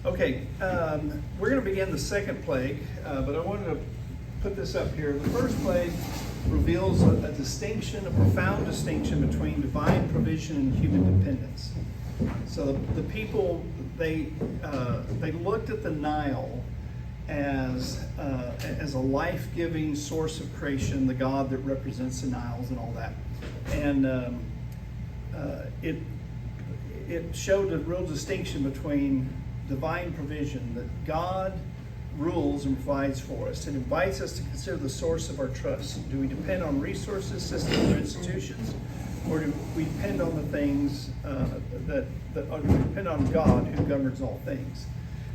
Okay, we're going to begin the second plague, but I wanted to put this up here. The first plague reveals a distinction, a profound distinction between divine provision and human dependence. So the people, they looked at the Nile as a life-giving source of creation, the God that represents the Niles and all that. And it showed a real distinction between divine provision, that God rules and provides for us. It invites us to consider the source of our trust. Do we depend on resources, systems, or institutions? Or do we depend on the things or do we depend on God who governs all things?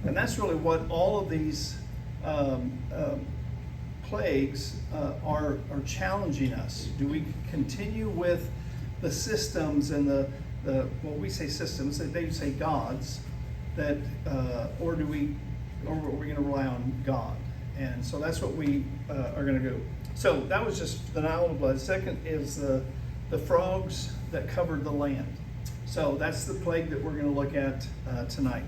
And that's really what all of these plagues are challenging us. Do we continue with the systems and well, we say systems, they say gods, that or are we going to rely on God? And so that's what we are going to do. So that was just the Nile of blood. Second is the frogs that covered the land. So that's the plague that we're going to look at tonight.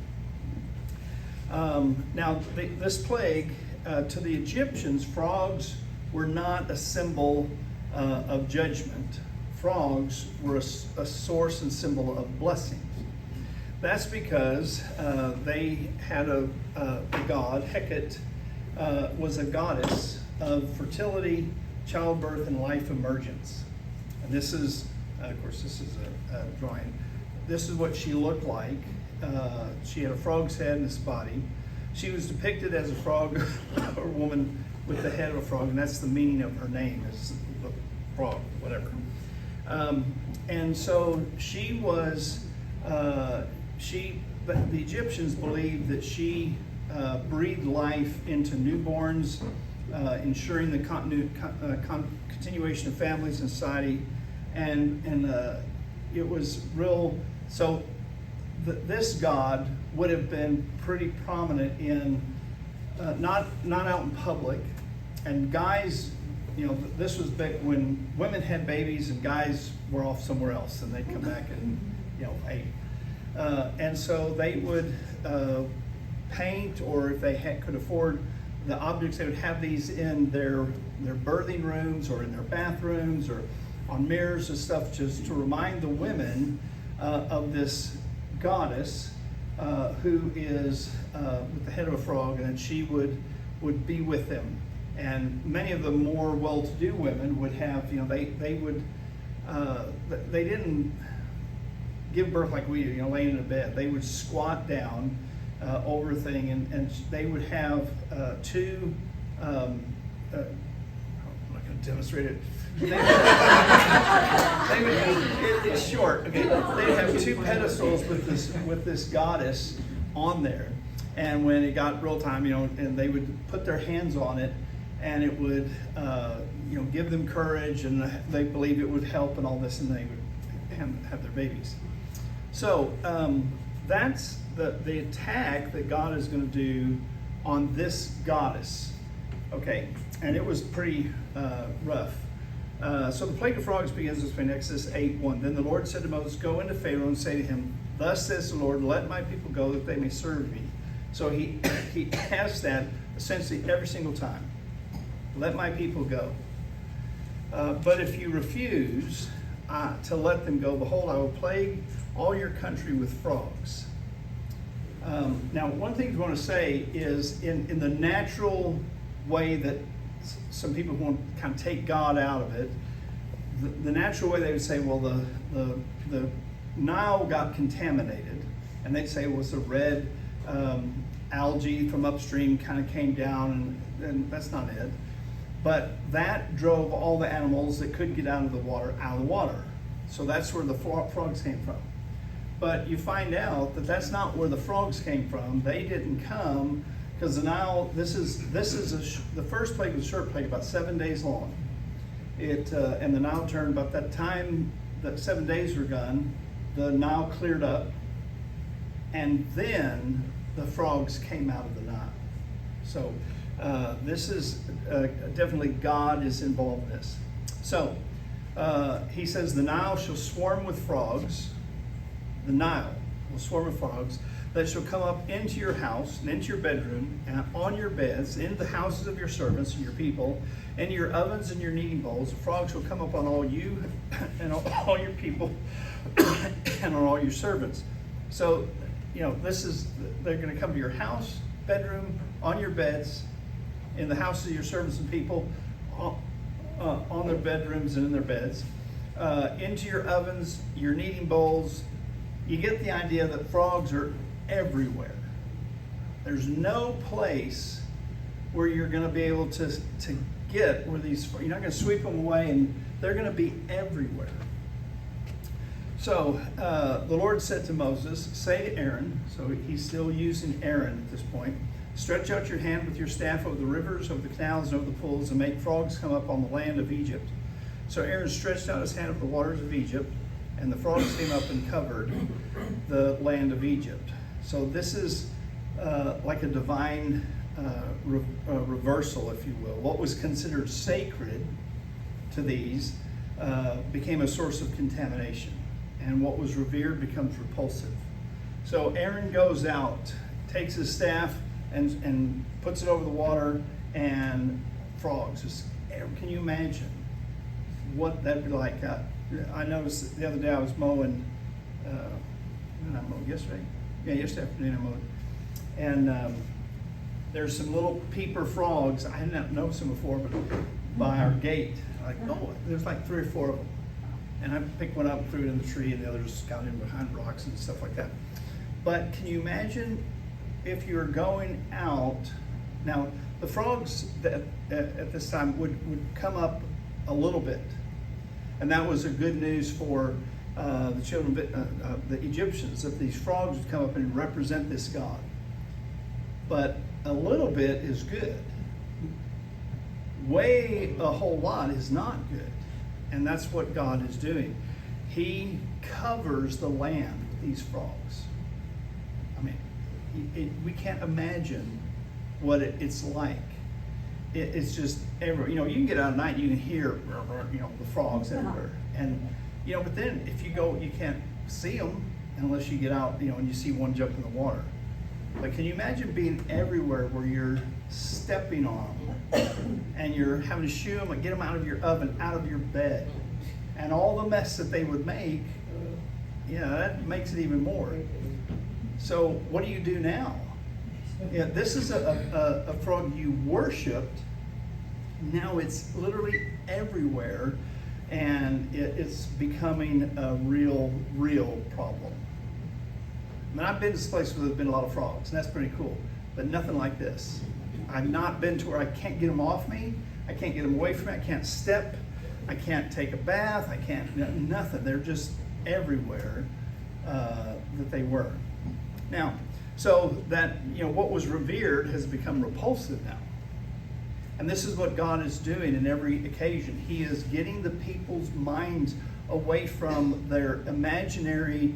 Now, this plague, to the Egyptians, frogs were not a symbol of judgment. Frogs were a source and symbol of blessing. That's because they had a god. Hecate was a goddess of fertility, childbirth, and life emergence. And this is, of course, this is a drawing. This is what she looked like. She had a frog's head in this body. She was depicted as a frog, or woman with the head of a frog, and that's the meaning of her name, is the frog, whatever. And so she was, the Egyptians believed that she breathed life into newborns, ensuring the continuation of families and society, and it was real. So this god would have been pretty prominent in not out in public, and guys. You know, this was back when women had babies and guys were off somewhere else, and they'd come back and, ate. And so they would paint, or if they could afford the objects, they would have these in their birthing rooms or in their bathrooms or on mirrors and stuff, just to remind the women of this goddess who is with the head of a frog, and that she would be with them. And many of the more well-to-do women would have, they didn't give birth like we do, laying in a bed. They would squat down over a thing, and they would have two, I'm not going to demonstrate it. It's short. Okay, they'd have two pedestals with this goddess on there. And when it got real time, and they would put their hands on it, and it would, give them courage, and they believed it would help and all this, and they would have their babies. So that's the attack that God is going to do on this goddess. Okay, and it was pretty rough. So the plague of frogs begins this way in Exodus 8:1. Then the Lord said to Moses, "Go into Pharaoh and say to him, 'Thus says the Lord, let my people go that they may serve me.'" So he asks that essentially every single time. Let my people go. But if you refuse to let them go, behold, I will plague all your country with frogs. Now, one thing I want to say is in the natural way that some people want to kind of take God out of it, the natural way they would say, well, the Nile got contaminated, and they'd say, well, it's the red algae from upstream kind of came down, and that's not it. But that drove all the animals that couldn't get out of the water. So that's where the frogs came from. But you find out that that's not where the frogs came from. They didn't come because the Nile. The first plague was a short plague, about 7 days long. And the Nile turned. About that time that 7 days were gone, the Nile cleared up, and then the frogs came out of the Nile. So this is definitely God is involved in this. So he says the Nile shall swarm with frogs. The Nile will swarm with frogs. that shall come up into your house and into your bedroom and on your beds, into the houses of your servants and your people, and your ovens and your kneading bowls. The frogs will come up on all you and all your people and on all your servants. So, they're going to come to your house, bedroom, on your beds, in the houses of your servants and people, on their bedrooms and in their beds, into your ovens, your kneading bowls. You get the idea that frogs are everywhere. There's no place where you're going to be able to get where you're not going to sweep them away, and they're going to be everywhere. So the Lord said to Moses, say to Aaron, so he's still using Aaron at this point, stretch out your hand with your staff over the rivers, over the canals, and over the pools, and make frogs come up on the land of Egypt. So Aaron stretched out his hand over the waters of Egypt, and the frogs came up and covered the land of Egypt. So this is like a divine reversal, if you will. What was considered sacred to these became a source of contamination, and what was revered becomes repulsive. So Aaron goes out, takes his staff, and puts it over the water, and frogs. Can you imagine what that'd be like? I noticed the other day I was mowing, when I mowed yesterday? Yeah, yesterday afternoon I mowed. And there's some little peeper frogs. I hadn't noticed them before, but by our gate. There's like 3 or 4 of them. And I picked one up, threw it in the tree, and the others got in behind rocks and stuff like that. But can you imagine if you're going out? Now, the frogs at this time would come up a little bit. And that was a good news for the children of the Egyptians, that these frogs would come up and represent this God. But a little bit is good. Way a whole lot is not good. And that's what God is doing. He covers the land with these frogs. I mean, we can't imagine what it's like. It's just everywhere. You can get out at night, you can hear, the frogs everywhere. And, but then if you go, you can't see them unless you get out, and you see one jump in the water. But can you imagine being everywhere where you're stepping on them and you're having to shoo them and get them out of your oven, out of your bed, and all the mess that they would make? That makes it even more. So what do you do now? This is a frog you worshipped. Now it's literally everywhere, and it's becoming a real problem. I mean, I've been to this place where there's been a lot of frogs, and that's pretty cool, but nothing like this. I've not been to where I can't get them off me, I can't get them away from me, I can't step, I can't take a bath, I can't, nothing. They're just everywhere that they were. Now, so that, what was revered has become repulsive now. And this is what God is doing in every occasion. He is getting the people's minds away from their imaginary,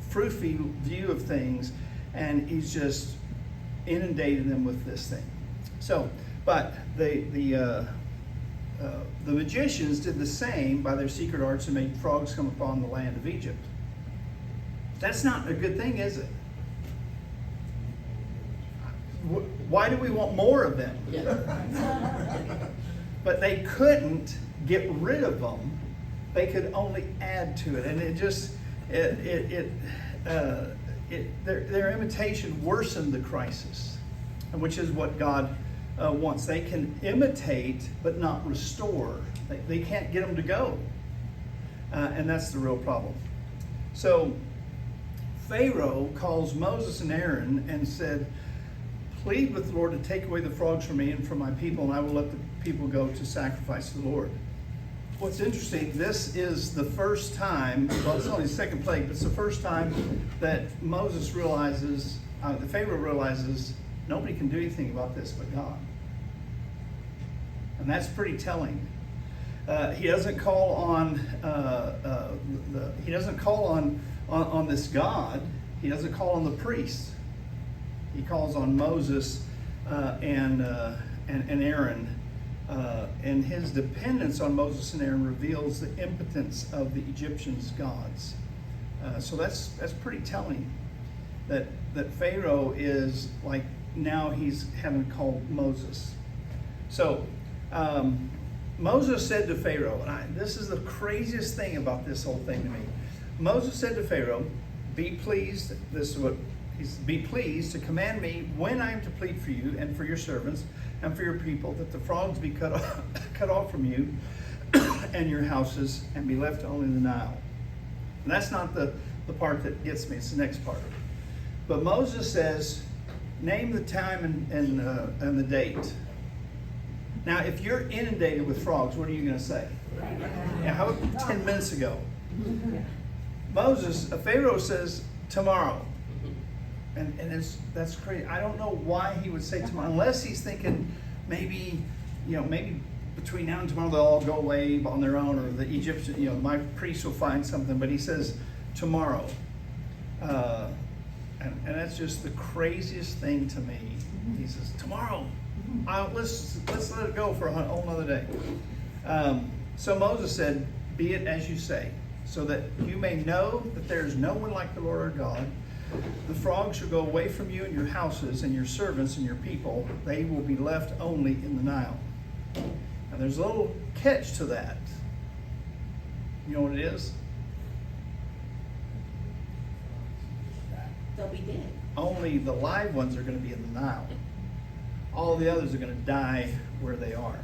froofy view of things, and he's just inundating them with this thing. So, but the magicians did the same by their secret arts and made frogs come upon the land of Egypt. That's not a good thing, is it? Why do we want more of them? Yeah. But they couldn't get rid of them. They could only add to it, and their imitation worsened the crisis, which is what God wants. They can imitate but not restore. They can't get them to go, and that's the real problem. So Pharaoh calls Moses and Aaron and said, plead with the Lord to take away the frogs from me and from my people, and I will let the people go to sacrifice to the Lord. What's interesting, this is the first time, well, it's only the second plague, but it's the first time that Moses realizes, the Pharaoh realizes, nobody can do anything about this but God. And that's pretty telling. He doesn't call on on this God. He doesn't call on the priests. He calls on Moses and Aaron. And his dependence on Moses and Aaron reveals the impotence of the Egyptians' gods. So that's pretty telling that Pharaoh is like, now he's having to call Moses. So Moses said to Pharaoh, and this is the craziest thing about this whole thing to me. Moses said to Pharaoh, be pleased, this is what be pleased to command me when I am to plead for you and for your servants and for your people, that the frogs be cut off from you and your houses, and be left only in the Nile. And that's not the part that gets me, it's the next part. But Moses says, name the time and the date. Now, if you're inundated with frogs, what are you going to say? Yeah, how about 10 minutes ago? Pharaoh says tomorrow. And that's crazy. I don't know why he would say tomorrow, unless he's thinking maybe between now and tomorrow they'll all go away on their own, or the Egyptian, my priest will find something. But he says tomorrow, and that's just the craziest thing to me. He says tomorrow. Let's let it go for a whole other day. So Moses said, "Be it as you say, so that you may know that there is no one like the Lord our God. The frogs shall go away from you and your houses and your servants and your people. They will be left only in the Nile." Now there's a little catch to that. You know what it is? They'll be dead. Only the live ones are going to be in the Nile. All the others are going to die where they are.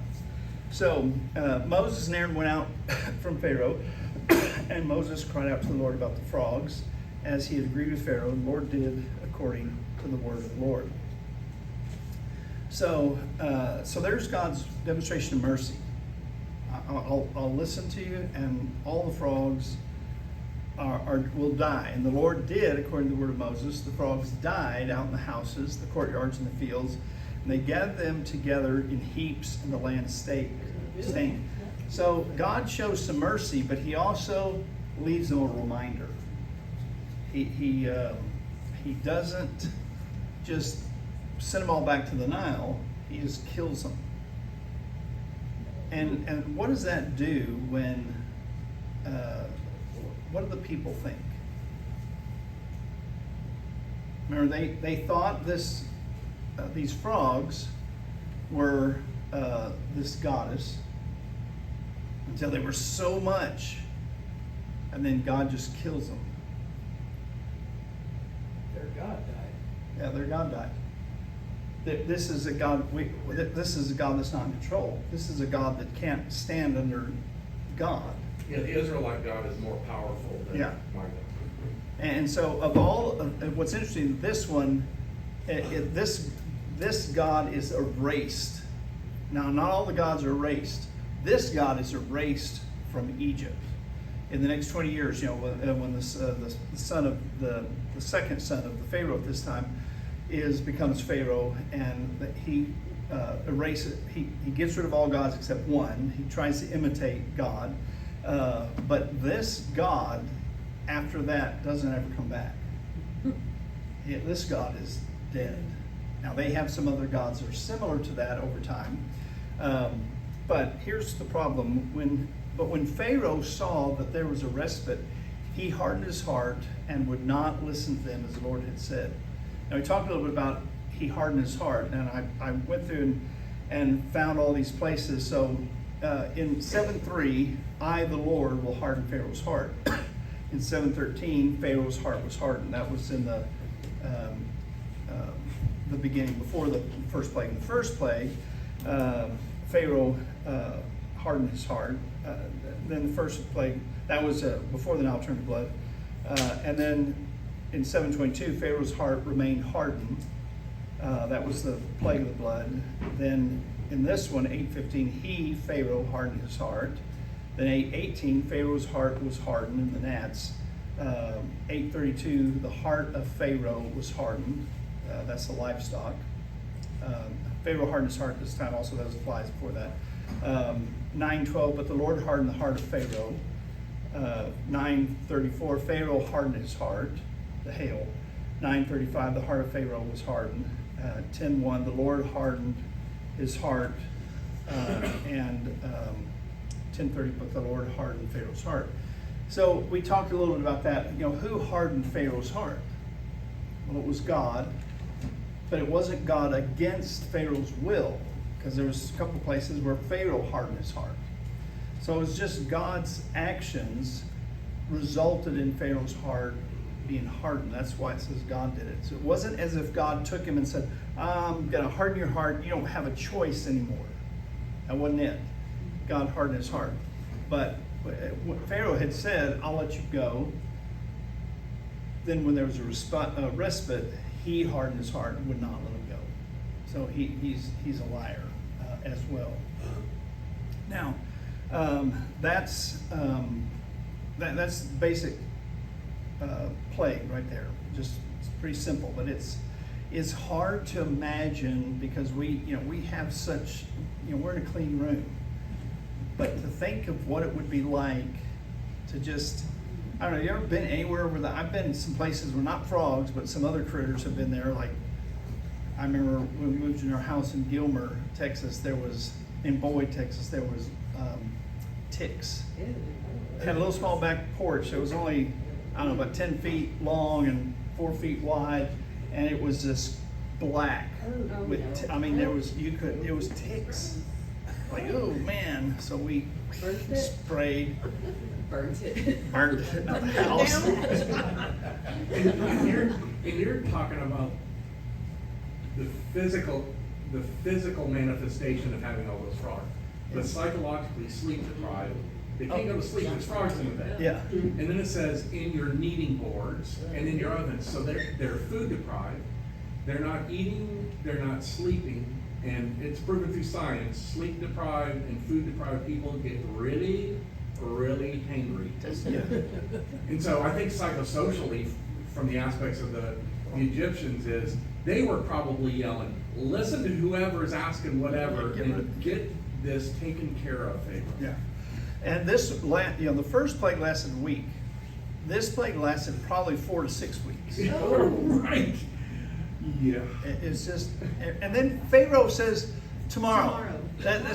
So Moses and Aaron went out from Pharaoh, and Moses cried out to the Lord about the frogs. As he had agreed with Pharaoh, the Lord did according to the word of the Lord. So there's God's demonstration of mercy. I'll listen to you, and all the frogs will die. And the Lord did according to the word of Moses. The frogs died out in the houses, the courtyards, and the fields, and they gathered them together in heaps, and the land stank. So God shows some mercy, but he also leaves them a reminder. He doesn't just send them all back to the Nile. He just kills them. And what does that do when? What do the people think? Remember, they thought these frogs were this goddess until they were so much, and then God just kills them. Their God died. Yeah, their God died. This is a God. This is a God that's not in control. This is a God that can't stand under God. Yeah, the Israelite God is more powerful than my God. And so, what's interesting, this one, this God is erased. Now, not all the gods are erased. This God is erased from Egypt. In the next 20 years, when the son of the second son of the Pharaoh at this time becomes Pharaoh, and he erases, he gets rid of all gods except one. He tries to imitate God, but this God, after that, doesn't ever come back. This God is dead. Now they have some other gods that are similar to that over time, but here's the problem: when Pharaoh saw that there was a respite, he hardened his heart and would not listen to them as the Lord had said. Now we talked a little bit about he hardened his heart, and I went through and found all these places. So in 7:3, I, the Lord, will harden Pharaoh's heart. In 7:13, Pharaoh's heart was hardened. That was in the beginning, before the first plague. In the first plague, Pharaoh hardened his heart. Then the first plague, that was before the Nile turned to blood. And then in 7:22, Pharaoh's heart remained hardened. That was the plague of the blood. Then in this one, 8:15, Pharaoh, hardened his heart. Then 8:18, Pharaoh's heart was hardened in the gnats. 8:32, the heart of Pharaoh was hardened. That's the livestock. Pharaoh hardened his heart this time also. That was the flies before that. 9:12, but the Lord hardened the heart of Pharaoh. 9:34, Pharaoh hardened his heart, the hail. 9:35, the heart of Pharaoh was hardened. 10:1, the Lord hardened his heart. And 10:30, but the Lord hardened Pharaoh's heart. So we talked a little bit about that. Who hardened Pharaoh's heart? Well, it was God, but it wasn't God against Pharaoh's will, because there was a couple of places where Pharaoh hardened his heart. So it was just God's actions resulted in Pharaoh's heart being hardened. That's why it says God did it. So it wasn't as if God took him and said, I'm going to harden your heart. You don't have a choice anymore. That wasn't it. God hardened his heart. But Pharaoh had said, I'll let you go. Then when there was a respite, he hardened his heart and would not let him go. So he's a liar as well. Now, that's basic plague right there. Just it's pretty simple, but it's hard to imagine because we have such we're in a clean room, but to think of what it would be like to just I don't know. You ever been anywhere where I've been some places where not frogs, but some other critters have been there. Like I remember when we moved in our house in Gilmer, Texas. In Boyd, Texas, there was ticks. It had a little small back porch. It was only, I don't know, about 10 feet long and 4 feet wide, and it was just black. It was ticks. Like, oh man. So we sprayed. Burned it out of the house. and you're talking about the physical manifestation of having all those frogs. But psychologically sleep deprived. They can't go to sleep. There's frogs in the bed. Yeah. And then it says in your kneading boards and in your ovens. So they're food deprived. They're not eating. They're not sleeping. And it's proven through science. Sleep deprived and food deprived people get really, really hangry. Yeah. And so I think psychosocially, from the aspects of the Egyptians, is they were probably yelling, "Listen to whoever is asking whatever, and get this taken care of, Pharaoh." Yeah. And the first plague lasted a week. This plague lasted probably 4 to 6 weeks. Oh, right. Yeah. It's just, and then Pharaoh says tomorrow. That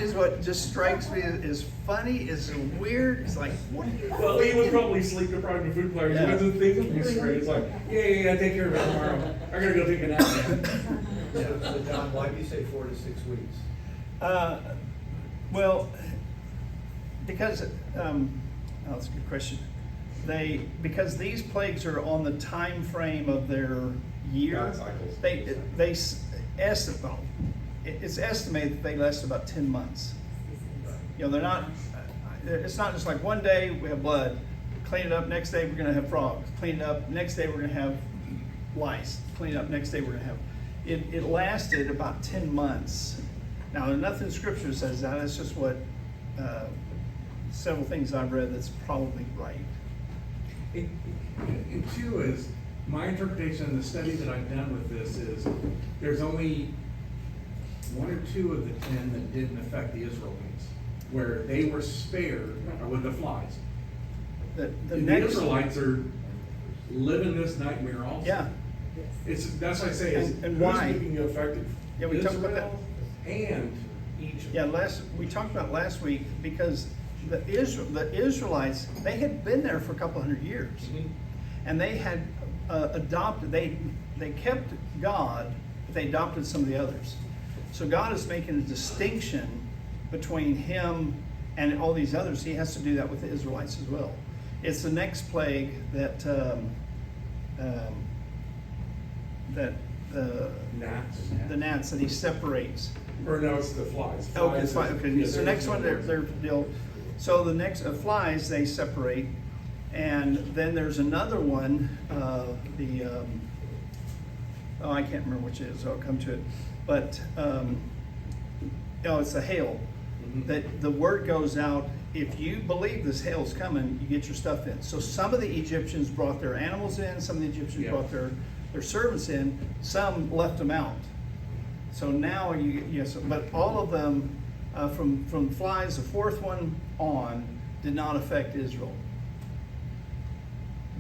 is what just strikes me as funny, is weird. It's like, what are you? Well, he was probably sleep deprived and food deprived. He wasn't thinking straight. It's like, yeah, take care of it tomorrow. I gotta go take a nap. So John, why do you say 4 to 6 weeks? Well, because that's a good question. Because these plagues are on the time frame of their year. God cycles. It's estimated that they last about 10 months. They're not. It's not just like one day we have blood, clean it up. Next day we're going to have frogs. Clean it up. Next day we're going to have lice. Clean it up. Next day we're going to have. It lasted about 10 months. Now, there's nothing in Scripture that says that. That's just what several things I've read that's probably right. And two is, my interpretation of the study that I've done with this is there's only 1 or 2 of the 10 that didn't affect the Israelites, where they were spared with the flies. The Israelites are living this nightmare also. Yeah. That's why I say, and why? Who's making you effective? Yeah, we talked about that. And Egypt. Yeah, we talked about last week because the Israelites, they had been there for a couple hundred years, and they had adopted. They kept God, but they adopted some of the others. So God is making a distinction between Him and all these others. He has to do that with the Israelites as well. It's the next plague that the gnats that He separates. Or no, it's the flies. Okay, it's fine. Okay, so next one, they're so the next flies they separate, and then there's another one. I can't remember which it is. So I'll come to it, but it's the hail. Mm-hmm. That the word goes out. If you believe this hail's coming, you get your stuff in. So some of the Egyptians brought their animals in. Some of the Egyptians brought their servants in. Some left them out. So now but all of them from flies, the fourth one on, did not affect Israel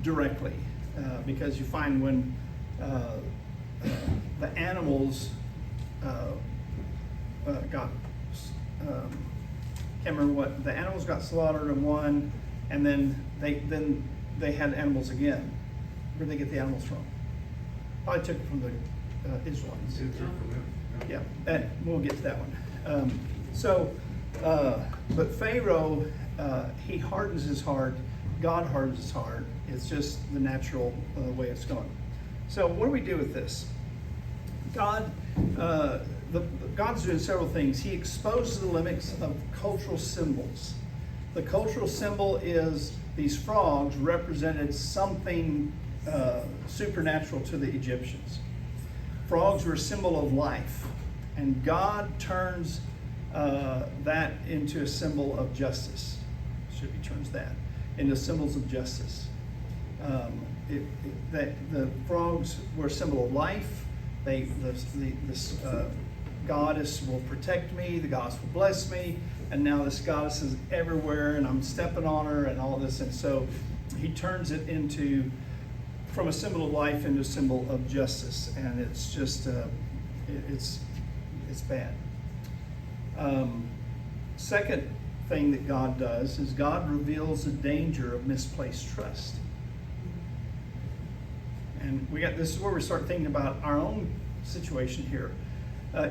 directly, because you find when the animals got can't remember what the animals got slaughtered in one, And then they had animals again. Where'd they get the animals from? Probably took it from the Israelites. Yeah, we'll get to that one. But Pharaoh, he hardens his heart. God hardens his heart. It's just the natural way it's going. So what do we do with this? God's doing several things. He exposes the limits of cultural symbols. The cultural symbol is these frogs represented something supernatural to the Egyptians. Frogs were a symbol of life, and God turns that into a symbol of justice. He turns that into symbols of justice. The frogs were a symbol of life. This goddess will protect me. The goddess will bless me. And now this goddess is everywhere, and I'm stepping on her, and all this. And so he turns it from a symbol of life into a symbol of justice, and it's just it's bad. Second thing that God does is God reveals the danger of misplaced trust. And this is where we start thinking about our own situation here.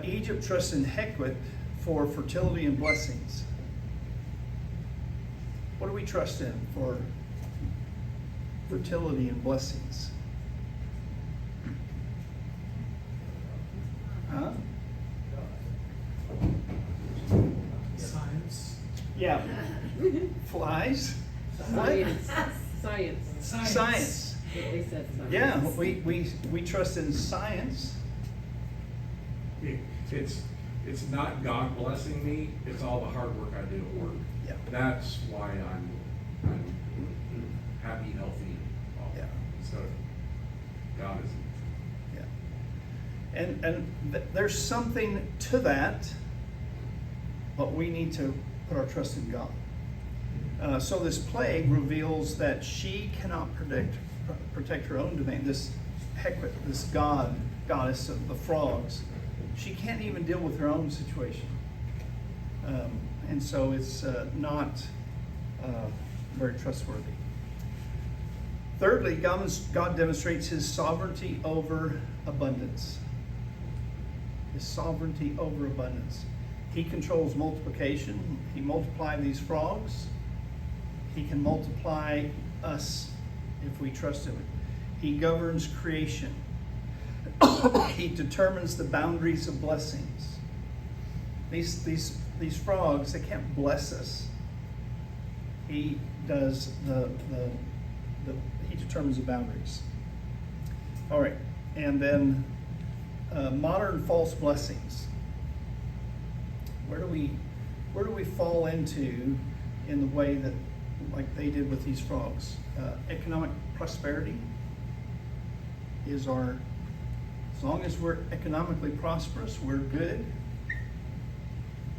Egypt trusts in Hecate for fertility and blessings. What do we trust in for fertility and blessings? Huh? Science. Yeah. Flies? Science. Science. Science. They said science. Yeah, we trust in science. It's not God blessing me, it's all the hard work I do at work. Yeah. That's why I'm happy, healthy, Yeah. instead of God is. Yeah. And there's something to that, but we need to put our trust in God. So this plague reveals that she cannot protect her own domain. This Hecate, this goddess of the frogs, she can't even deal with her own situation. And so it's not very trustworthy. Thirdly, God demonstrates his sovereignty over abundance. His sovereignty over abundance. He controls multiplication. He multiplied these frogs. He can multiply us if we trust him. He governs creation. He determines the boundaries of blessings. These frogs, they can't bless us. He does he determines the boundaries. All right, and then modern false blessings. Where do we fall into in the way that, like they did with these frogs? Economic prosperity is as long as we're economically prosperous, we're good.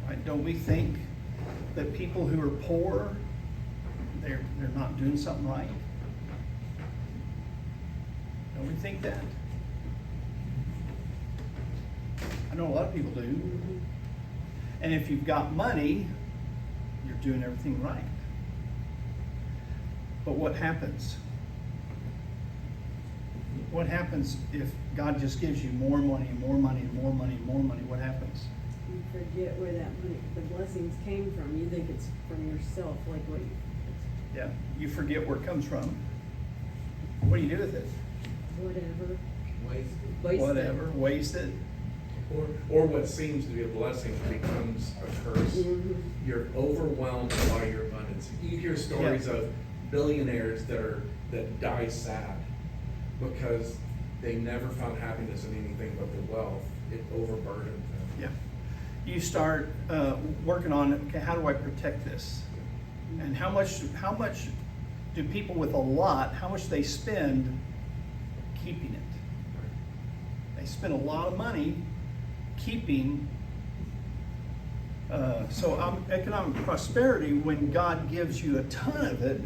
Right? Don't we think that people who are poor, they're not doing something right? Don't we think that? I know a lot of people do. And if you've got money, you're doing everything right. But what happens? What happens if God just gives you more money and more money and more money and more money? What happens? You forget where that money, the blessings came from. You think it's from yourself, like what you. Yeah, you forget where it comes from. What do you do with it? Whatever. Waste. Whatever, waste it. Or what seems to be a blessing becomes a curse. Mhm. You're overwhelmed by your abundance. You hear stories of billionaires that die sad because they never found happiness in anything but the wealth. It overburdened them. Yeah. You start working on, okay, how do I protect this? And how much do people with a lot, how much they spend keeping it? They spend a lot of money keeping. Economic prosperity, when God gives you a ton of it,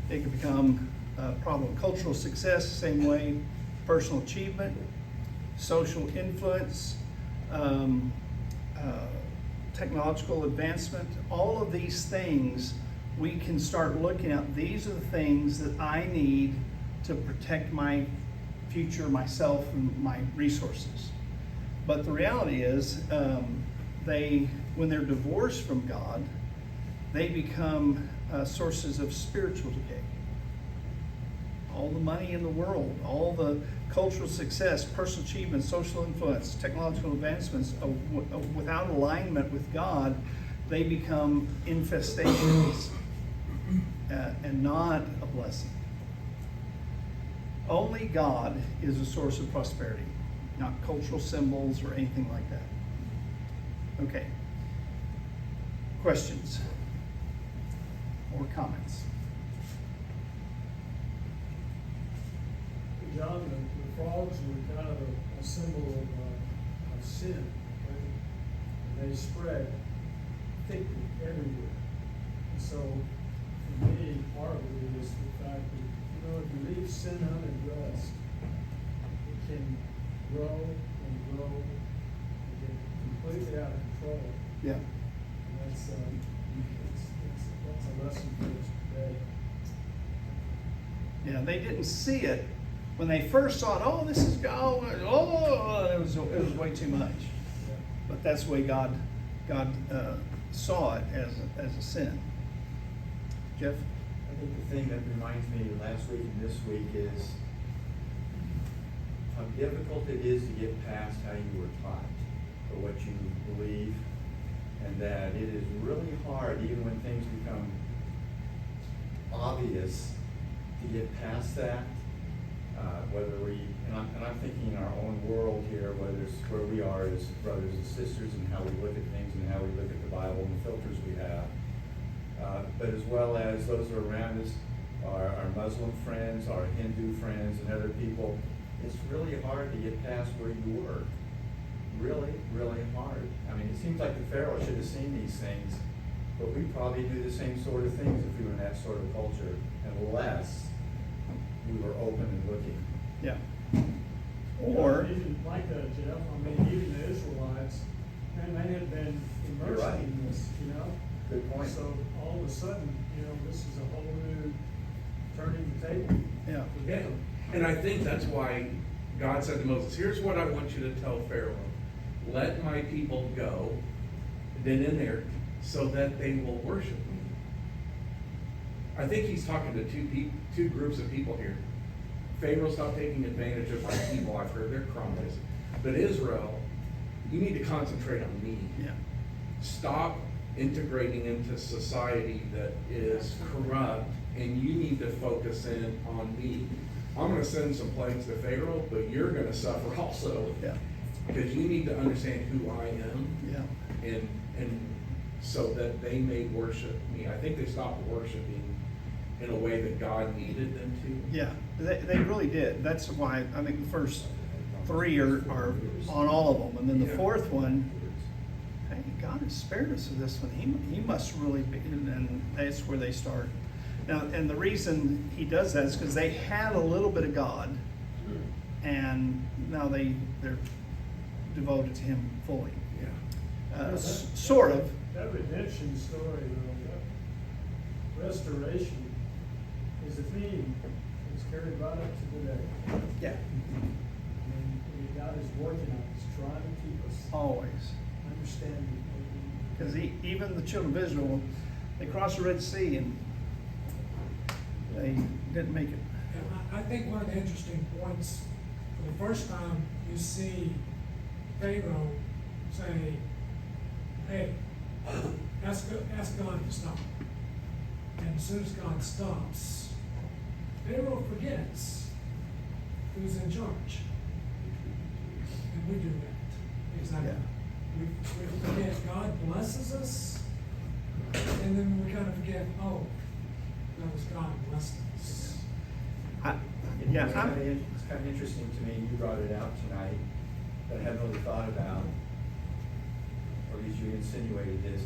it can become a problem. Cultural success, same way. Personal achievement, social influence, technological advancement, all of these things we can start looking at these are the things that I need to protect my future, myself, and my resources. But the reality is, when they're divorced from God, they become sources of spiritual decay. All the money in the world, all the cultural success, personal achievement, social influence, technological advancements, without alignment with God, they become infestations and not a blessing. Only God is a source of prosperity, not cultural symbols or anything like that. Okay. Questions or comments? John, the frogs were kind of a symbol of sin, okay? And they spread thickly everywhere. And so, for me, part of it is the fact that, if you leave sin unaddressed, it can grow and grow and get completely out of control. Yeah. And that's a lesson for us today. Yeah, they didn't see it when they first saw it. Oh, this is God. Oh, it was way too much. Yeah. But that's the way God saw it as a sin. Jeff? I think the thing that reminds me of last week and this week is how difficult it is to get past how you were taught or what you believe, and that it is really hard, even when things become obvious, to get past that. And I'm thinking in our own world here, whether it's where we are as brothers and sisters and how we look at things and how we look at the Bible and the filters we have, but as well as those that are around us, our Muslim friends, our Hindu friends, and other people. It's really hard to get past where you were. Really, really hard. I mean, it seems like the Pharaoh should have seen these things, but we probably do the same sort of things if we were in that sort of culture, unless we were open and looking. Yeah. Or Even like Jeff, even the Israelites, man, they had been You're immersed right. in this, Good point. So all of a sudden, this is a whole new turning the table yeah. for Yeah, them. and I think that's why God said to Moses, here's what I want you to tell Pharaoh. Let my people go, then in there, so that they will worship me. I think he's talking to two groups of people here. Pharaoh, stop taking advantage of my people. I've heard their cries. But Israel, you need to concentrate on me. Yeah. Stop integrating into society that is corrupt, and you need to focus in on me. I'm going to send some plagues to Pharaoh, but you're going to suffer also. Yeah. Because you need to understand who I am, Yeah. and so that they may worship me. I think they stopped worshiping in a way that God needed them to. Yeah. They really did. That's why I think the first three are on all of them, and then the Yeah. fourth one. Hey, God has spared us of this one. He must really be, and that's where they start. Now, and the reason he does that is because they had a little bit of God, and now they're devoted to him fully. Yeah. Sort of. That redemption story, though, that restoration is a theme that's carried right up to today. Yeah. And God is working on us, trying to keep us Always. understanding. Because even the children of Israel, they crossed the Red Sea and they didn't make it. And I think one of the interesting points, for the first time, you see Pharaoh say, hey, ask God to stop. And as soon as God stops, Pharaoh forgets who's in charge. And we do that. Exactly. Yeah. We forget God blesses us, and then we kind of forget, oh, that was God blessing us. Yeah, It's kind of interesting to me, you brought it out tonight, that I hadn't really thought about, or at least you insinuated this.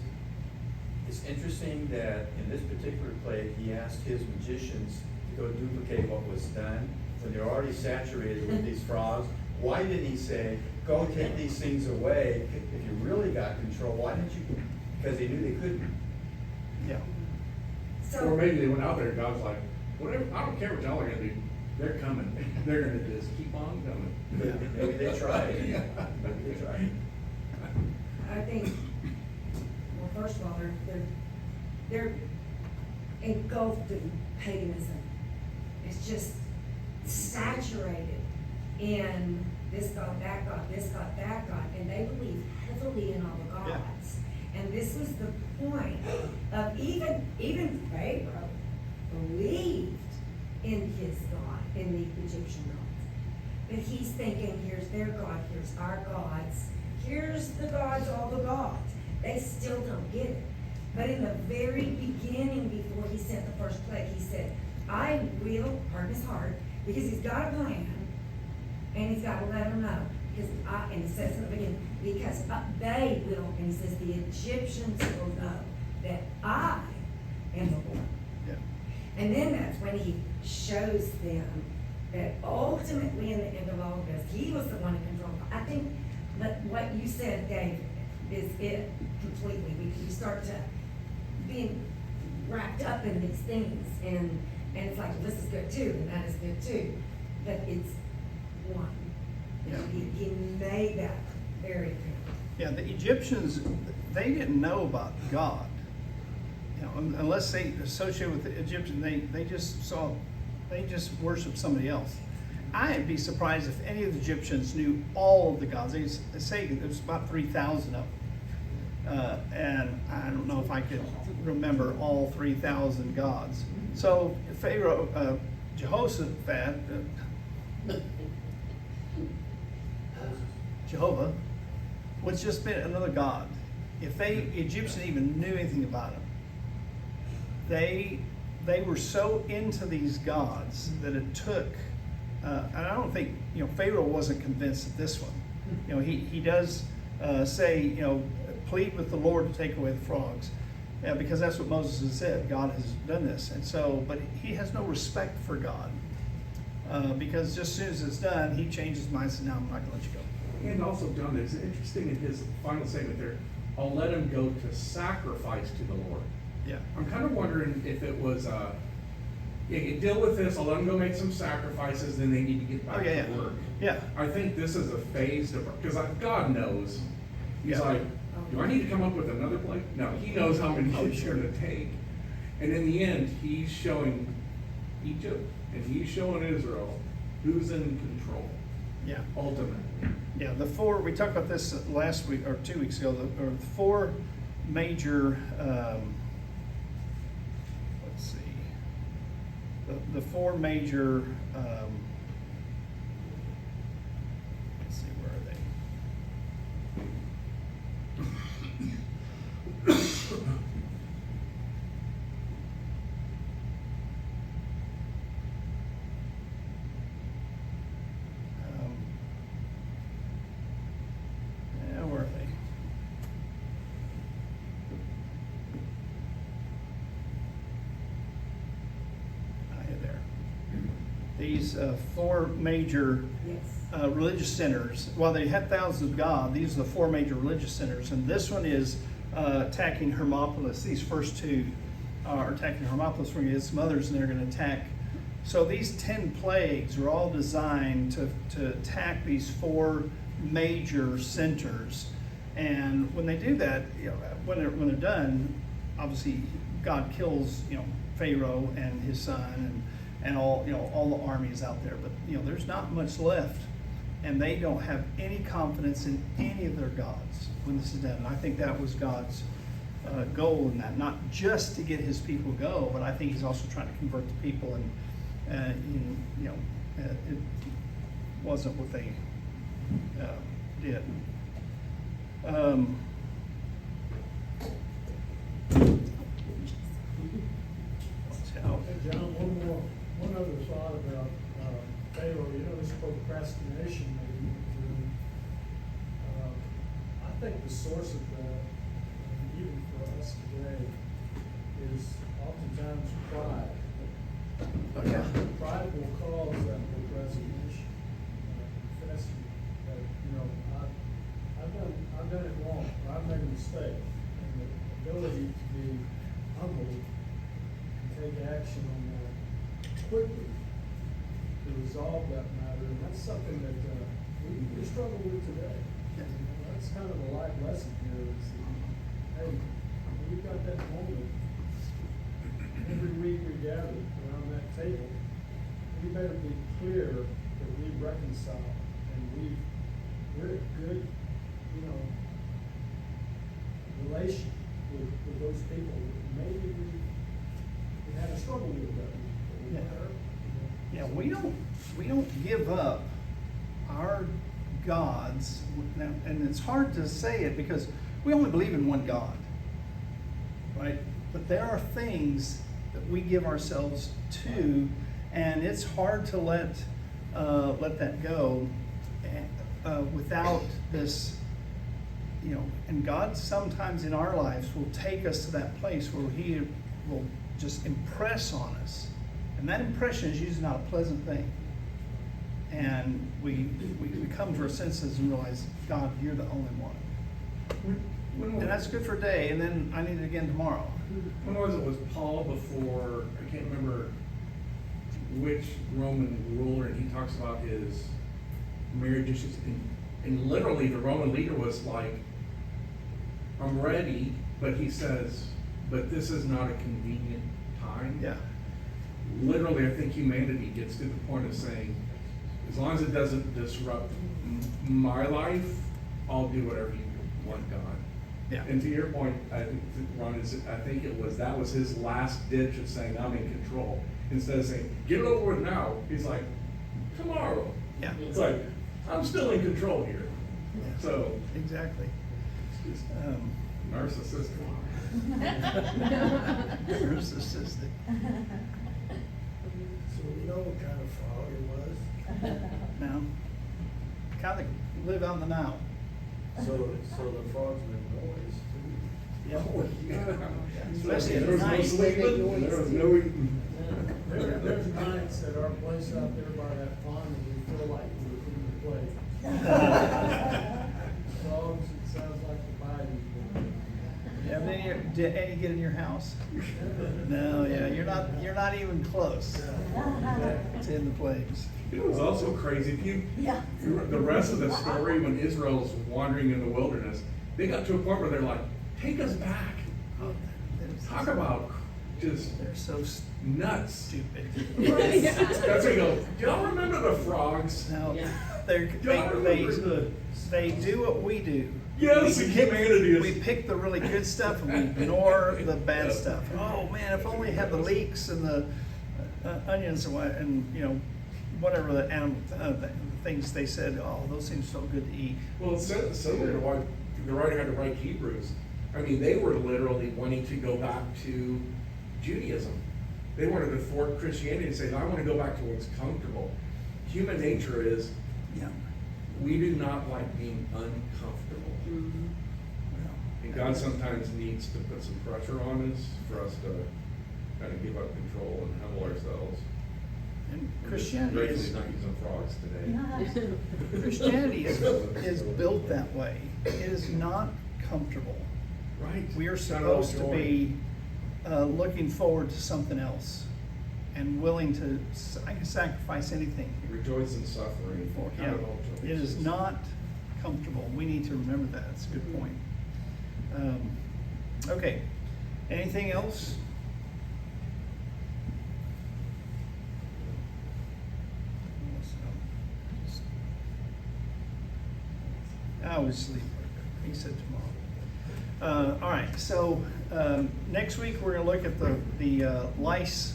It's interesting that in this particular plague, he asked his magicians to go duplicate what was done when they're already saturated with these frogs. Why didn't he say, go take these things away? If you really got control, why didn't you? Because he knew they couldn't. Yeah. Or maybe they went out there and God's like, whatever, I don't care what y'all are gonna do, they're coming. They're gonna just keep on coming. Maybe they tried. Yeah. Maybe they tried. I think, well, first of all, they're engulfed in paganism. It's just saturated in this God, that God, this God, that God, and they believe heavily in all the Yeah. gods. And this was the point of even Pharaoh believed in his God, in the Egyptian gods. But he's thinking, here's their God, here's our gods, here's the gods, all the gods. They still don't get it. But in the very beginning, before he sent the first plague, he said, I will, harden his heart, because he's got a plan, and he's got to let them know. And it says in the beginning, because they will, and he says, the Egyptians will know that I am the Lord. Yeah. And then that's when he shows them that ultimately in the end of all of this, he was the one in control. I think that what you said, Dave, is it completely. We start to being wrapped up in these things, and it's like, well, this is good too, and that is good too. But it's one. Yeah. He made that very clear. Yeah, the Egyptians, they didn't know about God. You know, unless they associate with the Egyptian, they just worshiped somebody else. I'd be surprised if any of the Egyptians knew all of the gods. They say there's about 3,000 of them. And I don't know if I could remember all 3,000 gods. So Pharaoh, Jehoshaphat, Jehovah, was just been another god. If Egyptians even knew anything about him, they were so into these gods that it took, and I don't think, Pharaoh wasn't convinced of this one. He does say, plead with the Lord to take away the frogs, because that's what Moses has said. God has done this, and so, but he has no respect for God, because just as soon as it's done, he changes his mind and says, "No, I'm not going to let you go." And also, John, it's interesting in his final statement there, I'll let him go to sacrifice to the Lord. Yeah. I'm kind of wondering if it was, deal with this, I'll let them go make some sacrifices, then they need to get back to work. Yeah. I think this is a phased approach, because God knows. He's Yeah. like, do I need to come up with another plague? No, he knows how many Oh, it's sure. going to take. And in the end, he's showing Egypt, and he's showing Israel who's in control, Yeah. ultimately. Yeah, we talked about this last week or 2 weeks ago. The four major, let's see, the four major, let's see, where are they? Where are they? There. These four major Yes. religious centers, while they had thousands of God, these are the four major religious centers, and this one is attacking Hermopolis. These first two are attacking Hermopolis. We're going to get some others, and they're going to attack. So these 10 plagues are all designed to attack these four major centers. And when they do that, when they're done, obviously God kills Pharaoh and his son and all all the armies out there. But there's not much left, and they don't have any confidence in any of their gods when this is done. And I think that was God's goal in that, not just to get his people go, but I think he's also trying to convert the people. And it wasn't what they did. Hey, John, one other thought about Pharaoh. This procrastination that he went through. I think the source of that, even for us today, is oftentimes pride. Yeah. Pride will cause that procrastination. Confessing that I've done it wrong. Or I've made a mistake, and the ability to be humble, take action on that quickly to resolve that matter, and that's something that, we struggle with today. Yeah. You know, that's kind of the life lesson here is, hey, we've got that moment every week we gather around that table. We better be clear that we reconcile and we're a good, you know, relation with those people that maybe we had a struggle with that. Yeah. Yeah, we don't give up our gods. Now, and it's hard to say it because we only believe in one God, right? But there are things that we give ourselves to, and it's hard to let that go without this, you know. And God sometimes in our lives will take us to that place where He will just impress on us, and that impression is usually not a pleasant thing. And we come to our senses and realize, God, you're the only one. And that's good for a day, and then I need it again tomorrow. When was Paul before, I can't remember which Roman ruler, and he talks about his marriage issues, and literally the Roman leader was like, I'm ready, but he says, but this is not a convenient time. Yeah. Literally, I think humanity gets to the point of saying, as long as it doesn't disrupt my life, I'll do whatever you want, God. Yeah. And to your point, I think, Ron, I think that was his last ditch of saying, I'm in control. Instead of saying, get it over with now, he's like, tomorrow. Yeah. It's like, I'm still in control here. Yeah. So, Exactly. it's just narcissistic. Narcissistic. So we know what kind of frog it was. No. Kind of live on the Nile. So the frogs make noise too. Yeah. Oh, yeah. Especially at There was no night. sleeping, there was no eating. There's nights at our place out there by that pond that we feel like we're in the play. Frogs, it sounds like the Bible. Yeah, but did Eddie get in your house? No, yeah, you're not even close to in the plagues. It was also crazy, if you, the rest of the story, when Israel's wandering in the wilderness, they got to a point where they're like, take us back. Oh, Talk about just they're so nuts. stupid. That's when you go, do y'all remember the frogs? Now, Yeah. they do what we do. Yes, We and pick- humanity is. We pick the really good stuff and we ignore the bad stuff. Oh man, if only had the leeks and the onions and you know, whatever the animal the things they said. Oh, those seem so good to eat. Well, it's similar to why the writer had to write Hebrews. I mean, they were literally wanting to go back to Judaism. They wanted to fork Christianity and say, I want to go back to what's comfortable. Human nature is, Yeah. we do not like being uncomfortable. And God sometimes needs to put some pressure on us for us to kind of give up control and humble ourselves. And We're just Christianity gratefully is not using frogs today. Christianity is built that way. It is not comfortable. Right. We are It's not all supposed to joy. be looking forward to something else and willing to sacrifice anything Rejoice in suffering. for. Count Yeah, it all joy. it is not comfortable. We need to remember that. It's a good point. Okay, anything else? I was asleep. He said tomorrow. All right, so next week we're gonna look at the lice.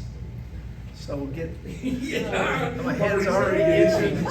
So get, Yeah. my head's already itching.